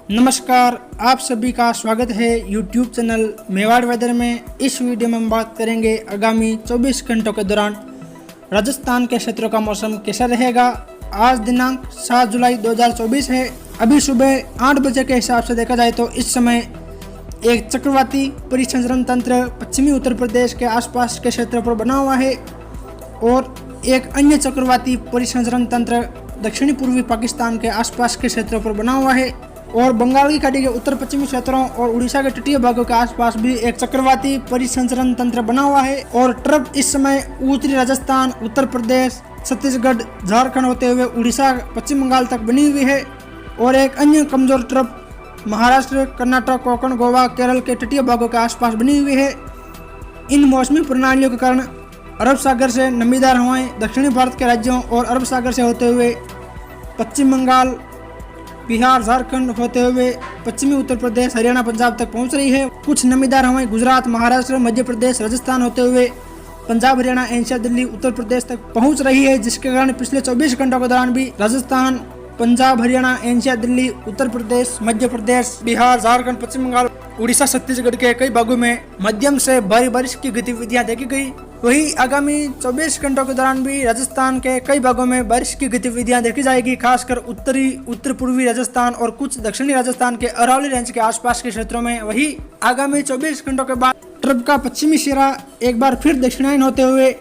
नमस्कार, आप सभी का स्वागत है यूट्यूब चैनल मेवाड़ वेदर में। इस वीडियो में हम बात करेंगे आगामी 24 घंटों के दौरान राजस्थान के क्षेत्रों का मौसम कैसा रहेगा। आज दिनांक 7 जुलाई 2024 है। अभी सुबह 8 बजे के हिसाब से देखा जाए तो इस समय एक चक्रवाती परिसंचरण तंत्र पश्चिमी उत्तर प्रदेश के आसपास के क्षेत्रों पर बना हुआ है और एक अन्य चक्रवाती परिसंचरण तंत्र दक्षिणी पूर्वी पाकिस्तान के आसपास के क्षेत्रों पर बना हुआ है और बंगाल की खाड़ी के उत्तर पश्चिमी क्षेत्रों और उड़ीसा के तटीय भागों के आसपास भी एक चक्रवाती परिसंचरण तंत्र बना हुआ है और ट्रफ इस समय उत्तरी राजस्थान, उत्तर प्रदेश, छत्तीसगढ़, झारखंड होते हुए उड़ीसा, पश्चिम बंगाल तक बनी हुई है और एक अन्य कमजोर ट्रफ महाराष्ट्र, कर्नाटक, कोंकण, गोवा, केरल के तटीय भागों के आसपास बनी हुई है। इन मौसमी प्रणालियों के कारण अरब सागर से नमीदार हवाएं दक्षिणी भारत के राज्यों और अरब सागर से होते हुए पश्चिम बंगाल, बिहार, झारखंड होते हुए पश्चिमी उत्तर प्रदेश, हरियाणा, पंजाब तक पहुंच रही है। कुछ नमीदार हवाएं गुजरात, महाराष्ट्र, मध्य प्रदेश, राजस्थान होते हुए पंजाब, हरियाणा, एनसीआर, दिल्ली, उत्तर प्रदेश तक पहुंच रही है, जिसके कारण पिछले 24 घंटों के दौरान भी राजस्थान, पंजाब, हरियाणा, एनसीआर, दिल्ली, उत्तर प्रदेश, मध्य प्रदेश, बिहार, झारखंड, पश्चिम बंगाल, उड़ीसा, छत्तीसगढ़ के कई भागों में मध्यम से भारी बारिश की गतिविधियां देखी गई। वही आगामी 24 घंटों के दौरान भी राजस्थान के कई भागों में बारिश की गतिविधियां देखी जाएगी, खासकर उत्तरी, उत्तर पूर्वी राजस्थान और कुछ दक्षिणी राजस्थान के अरावली रेंज के आसपास के क्षेत्रों में। वही आगामी 24 घंटों के बाद ट्रफ का पश्चिमी सिरा एक बार फिर दक्षिणायन होते हुए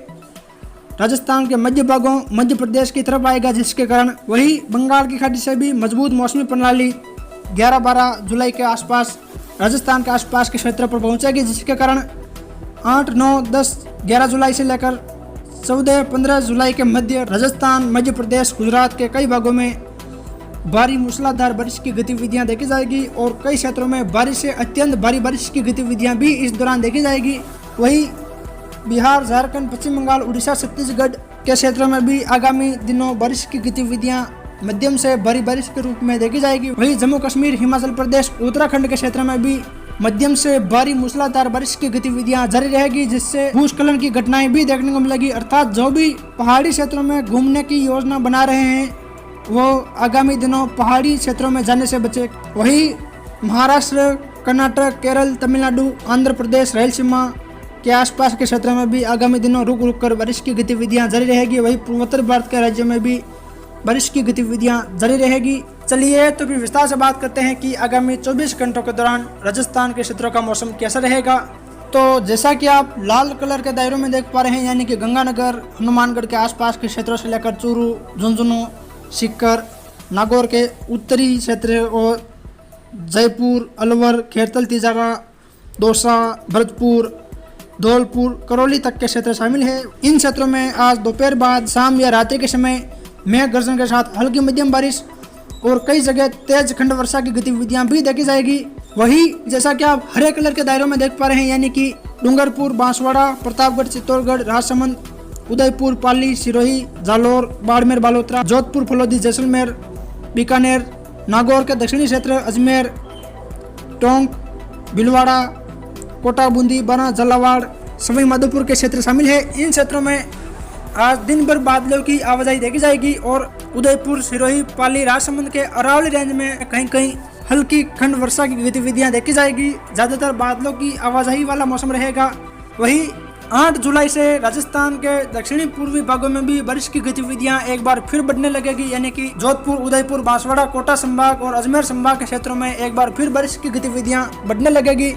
राजस्थान के मध्य भागों, मध्य प्रदेश की तरफ आएगा, जिसके कारण वही बंगाल की खाड़ी से भी मजबूत मौसमी प्रणाली 11-12 जुलाई के आसपास राजस्थान के आसपास के क्षेत्रों पर पहुंचेगी, जिसके कारण 8, 9, 10, 11 जुलाई से लेकर 14, 15 जुलाई के मध्य राजस्थान, मध्य प्रदेश, गुजरात के कई भागों में भारी मूसलाधार बारिश की गतिविधियां देखी जाएगी और कई क्षेत्रों में बारिश से अत्यंत भारी बारिश की गतिविधियां भी इस दौरान देखी जाएगी। वही बिहार, झारखंड, पश्चिम बंगाल, उड़ीसा, छत्तीसगढ़ के क्षेत्रों में भी आगामी दिनों बारिश की गतिविधियां मध्यम से भारी बारिश के रूप में देखी जाएगी। वही जम्मू कश्मीर, हिमाचल प्रदेश, उत्तराखंड के क्षेत्र में भी मध्यम से भारी मूसलाधार बारिश की गतिविधियां जारी रहेगी, जिससे भूस्खलन की घटनाएं भी देखने को मिलेगी। अर्थात जो भी पहाड़ी क्षेत्रों में घूमने की योजना बना रहे हैं वो आगामी दिनों पहाड़ी क्षेत्रों में जाने से बचे। वही महाराष्ट्र, कर्नाटक, केरल, तमिलनाडु, आंध्र प्रदेश, रायलसीमा के आसपास के क्षेत्रों में भी आगामी दिनों रुक रुक कर बारिश की गतिविधियां जारी रहेगी। वही पूर्वोत्तर भारत के राज्यों में भी बारिश की गतिविधियां जारी रहेगी। चलिए तो फिर विस्तार से बात करते हैं कि आगामी 24 घंटों के दौरान राजस्थान के क्षेत्रों का मौसम कैसा रहेगा। तो जैसा कि आप लाल कलर के दायरों में देख पा रहे हैं, यानी कि गंगानगर, हनुमानगढ़ के आसपास के क्षेत्रों से लेकर चूरू, झुंझुनू, सीकर, नागौर के उत्तरी क्षेत्र और जयपुर, अलवर, खेरतल, तिजारा, दौसा, भरतपुर, धौलपुर, करौली तक के क्षेत्र शामिल है। इन क्षेत्रों में आज दोपहर बाद, शाम या रात्रि के समय मेघ गर्जन के साथ हल्की मध्यम बारिश और कई जगह तेज खंड वर्षा की गतिविधियां भी देखी जाएगी। वही जैसा कि आप हरे कलर के दायरों में देख पा रहे हैं, यानी कि डूंगरपुर, बांसवाड़ा, प्रतापगढ़, चित्तौड़गढ़, राजसमंद, उदयपुर, पाली, सिरोही, जालोर, बाड़मेर, बालोतरा, जोधपुर, फलोदी, जैसलमेर, बीकानेर, नागौर के दक्षिणी क्षेत्र, अजमेर, टोंक, भीलवाड़ा, कोटा, बूंदी, बना, झालावाड़, सवाई माधोपुर के क्षेत्र शामिल है। इन क्षेत्रों में आज दिन भर बादलों की आवाजाही देखी जाएगी और उदयपुर, सिरोही, पाली, राजसमंद के अरावली रेंज में कहीं कहीं हल्की खंड वर्षा की गतिविधियां देखी जाएगी। ज्यादातर बादलों की आवाजाही वाला मौसम रहेगा। वही 8 जुलाई से राजस्थान के दक्षिणी पूर्वी भागों में भी बारिश की गतिविधियां एक बार फिर बढ़ने लगेगी, यानी कि जोधपुर, उदयपुर, बांसवाड़ा, कोटा संभाग और अजमेर संभाग के क्षेत्रों में एक बार फिर बारिश की गतिविधियां बढ़ने लगेगी।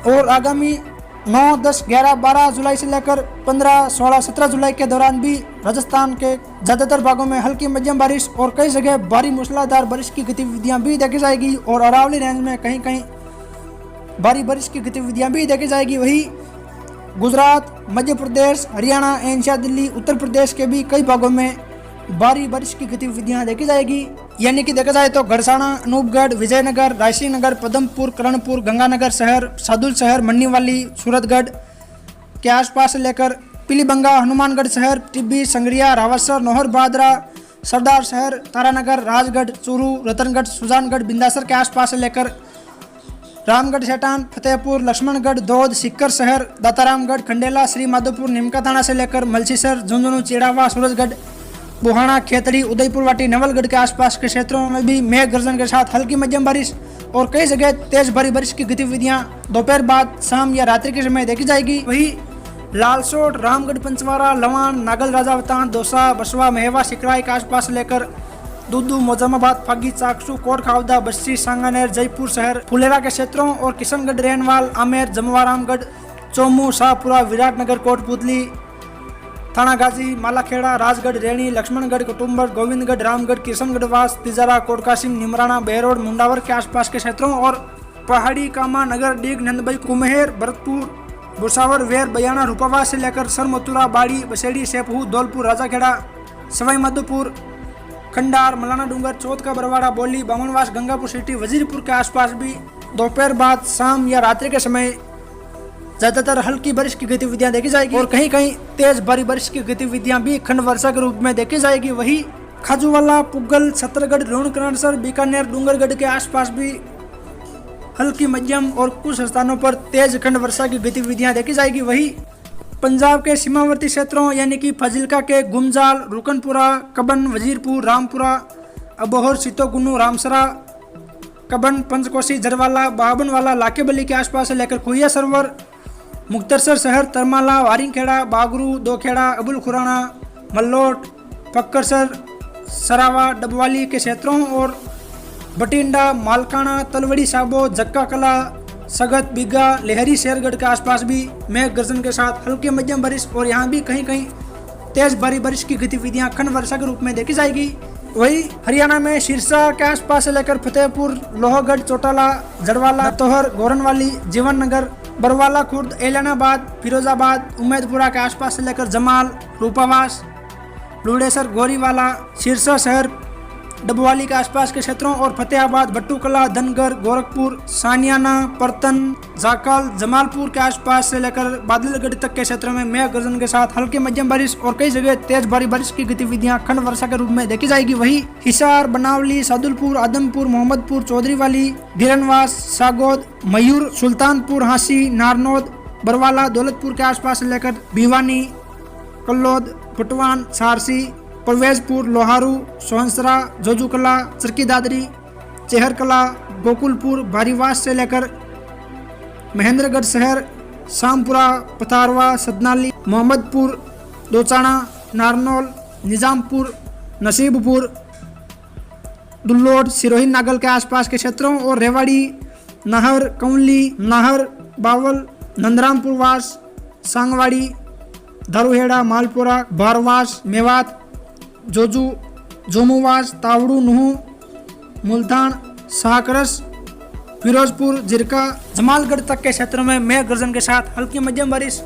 और आगामी 9, 10, 11, 12 जुलाई से लेकर 15, 16, 17 जुलाई के दौरान भी राजस्थान के ज़्यादातर भागों में हल्की मध्यम बारिश और कई जगह भारी मूसलाधार बारिश की गतिविधियां भी देखी जाएगी और अरावली रेंज में कहीं कहीं भारी बारिश की गतिविधियां भी देखी जाएगी। वही गुजरात, मध्य प्रदेश, हरियाणा, एनसीआर, दिल्ली, उत्तर प्रदेश के भी कई भागों में भारी बारिश की गतिविधियां देखी जाएगी, यानी कि देखा जाए तो गढ़साना, अनूपगढ़, विजयनगर, रायसिंह नगर, पदमपुर, करणपुर, गंगानगर शहर, सादुल शहर, मन्नीवाली, सूरतगढ़ के आसपास से लेकर पीलीबंगा, हनुमानगढ़ शहर, टिब्बी, संगरिया, रावतसर, नौहर, बादरा, सरदार शहर, तारानगर, राजगढ़, चूरू, रतनगढ़, सुजानगढ़, बिंदासर के आसपास से लेकर रामगढ़, सेठान, फतेहपुर, लक्ष्मणगढ़, दौद, सीकर शहर, दातारामगढ़, खंडेला, श्री माधोपुर, निमका थाना से लेकर मलसीसर, झुंझुनू, चिड़ावा, सूरजगढ़ बुहाना, खेतड़ी, उदयपुर वाटी, नवलगढ़ के आसपास के क्षेत्रों में भी मेघ गर्जन के साथ हल्की मध्यम बारिश और कई जगह तेज भारी बारिश की गतिविधियां दोपहर बाद, शाम या रात्रि के समय देखी जाएगी। वही लालसोट, रामगढ़, पंचवारा, लवान, नागल, राजावतान, दौसा, बसवा, मेहवा, सिकराई के आसपास लेकर दूदू, मोजामाबाद, फागी, चाकसू, कोट खावदा, बस्सी, सांगानेर, जयपुर शहर, फुलेरा के क्षेत्रों और किशनगढ़, रेनवाल, आमेर, जमवारामगढ़, चौमू, शाहपुरा, विराटनगर, कोटपुतली, थानागाजी, मालाखेड़ा, राजगढ़, रेणी, लक्ष्मणगढ़, कुटुम्बर, गोविंदगढ़, रामगढ़, किशनगढ़ वास, तिजारा, कोटकासिम, निमराना, बहरोड, मुंडावर के आसपास के क्षेत्रों और पहाड़ी, कामा, नगर, डीग, नंदबई, कुम्हेर, भरतपुर, बुसावर, वेर, बयाना, रूपावास से लेकर सरमथुरा, बाड़ी, बसेड़ी, सेपहू, धौलपुर, राजाखेड़ा, सवाई माधोपुर, खंडार, मलाना डूंगर, चौथ का बरवाड़ा, बोली, बामनवास, गंगापुर सिटी, वजीरपुर के आसपास भी दोपहर बाद, शाम या रात्रि के समय ज्यादातर हल्की बारिश की गतिविधियां देखी जाएगी और कहीं कहीं तेज भारी बारिश की गतिविधियां भी खंड वर्षा के रूप में देखी जाएगी। वही खाजूवाला, पुगल, छतरगढ़, रोहणकरणसर, बीकानेर, डूंगरगढ़ के आसपास भी हल्की मध्यम और कुछ स्थानों पर तेज खंड वर्षा की गतिविधियां देखी जाएगी। वही पंजाब के सीमावर्ती क्षेत्रों यानी कि फाजिल्का के गुमजाल, रुकनपुरा, कबन, वजीरपुर, रामपुरा, अबोहर, सीतोगुन्नू, रामसरा, कबन, पंचकोशी, जरवाला, बाबनवाला, लाकेबली के आसपास से लेकर खुइया सरोवर, मुक्तसर शहर, तरमाला, वारिंगखेड़ा, बागरू, दोखेड़ा, अबुल खुराना, मल्लोट, फक्करसर, सरावा, डबवाली के क्षेत्रों और बटिंडा, मालकाना, तलवड़ी साबो, जक्का कला, सगत, बिगा, लेहरी, शेरगढ़ के आसपास भी मेघ गर्जन के साथ हल्की मध्यम बारिश और यहाँ भी कहीं कहीं तेज भारी बारिश की गतिविधियां खंड वर्षा के रूप में देखी जाएगी। वही हरियाणा में सिरसा के आसपास से लेकर फतेहपुर, लोहगढ़, चौटाला, जड़वाला, तोहर, गोरनवाली, जीवन नगर, बरवाला खुर्द, एलनाबाद, फिरोजाबाद, उम्मेदपुरा के आसपास से लेकर जमाल, रूपावास, लुड़ेसर, गोरीवाला, सिरसा शहर, डबवाली के आसपास के क्षेत्रों और फतेहाबाद, भट्टूकला, धनगर, गोरखपुर, सानियाना, परतन, जाकल, जमालपुर के आसपास से लेकर बादलगढ़ तक के क्षेत्रों में मेघ गर्जन के साथ हल्की मध्यम बारिश और कई जगह तेज भारी बारिश की गतिविधियां खंड वर्षा के रूप में देखी जाएगी। वही हिसार, बनावली, सादुलपुर, आदमपुर, मोहम्मदपुर, चौधरीवाली, गिरनवास, सागोद, मयूर, सुल्तानपुर, हांसी, नारनौद, बरवाला, दौलतपुर के आसपास से लेकर भिवानी, कल्लोद, पटवान, सारसी, परवेजपुर, लोहारू, सोहनसरा, जोजूकला, चरकी दादरी, चेहरकला, गोकुलपुर, बारीवास से लेकर महेंद्रगढ़ शहर, शामपुरा, पथारवा, सदनाली, मोहम्मदपुर, दोचाना, नारनौल, निजामपुर, नसीबपुर, दुल्लोड, सिरोही, नागल के आसपास के क्षेत्रों और रेवाड़ी, नाहर, कंवली, नाहर, बावल, नंदरामपुर वास, सांगवाड़ी, धारूहेड़ा, मालपुरा, बारवास, मेवात, जोजू, जोमुवास, तावड़ू, नुहू, मुल्तान, शाहकरस, फिरोजपुर, जिरका, जमालगढ़ तक के क्षेत्रों में मेघ गर्जन के साथ हल्की मध्यम बारिश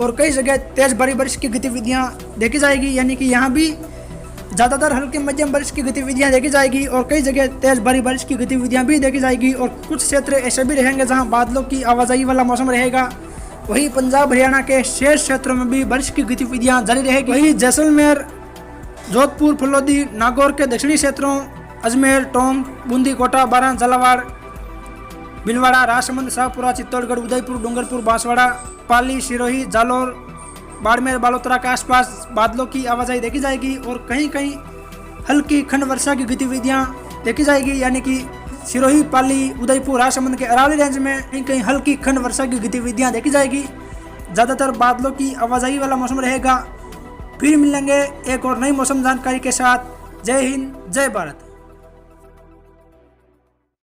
और कई जगह तेज भारी बारिश की गतिविधियां देखी जाएगी। यानी कि यहाँ भी ज़्यादातर हल्की मध्यम बारिश की गतिविधियां देखी जाएगी और कई जगह तेज भारी बारिश की गतिविधियां भी देखी जाएगी और कुछ क्षेत्र ऐसे भी रहेंगे जहाँ बादलों की आवाजाही वाला मौसम रहेगा। वही पंजाब, हरियाणा के शेष क्षेत्रों में भी बारिश की गतिविधियां जारी रहेगी। वही जैसलमेर, जोधपुर, फलोदी, नागौर के दक्षिणी क्षेत्रों, अजमेर, टोंक, बूंदी, कोटा, बारां, झालावाड़, भीलवाड़ा, राजसमंद, शाहपुरा, चित्तौड़गढ़, उदयपुर, डूंगरपुर, बांसवाड़ा, पाली, सिरोही, जालोर, बाड़मेर, बालोतरा के आसपास बादलों की आवाजाही देखी जाएगी और कहीं कहीं हल्की खंड वर्षा की गतिविधियां देखी जाएगी। यानी कि सिरोही, पाली, उदयपुर, राजसमंद के अरावली रेंज में कहीं कहीं हल्की खंड वर्षा की गतिविधियां देखी जाएगी। ज़्यादातर बादलों की आवाजाही वाला मौसम रहेगा। फिर मिलेंगे एक और नई मौसम जानकारी के साथ। जय हिंद, जय भारत।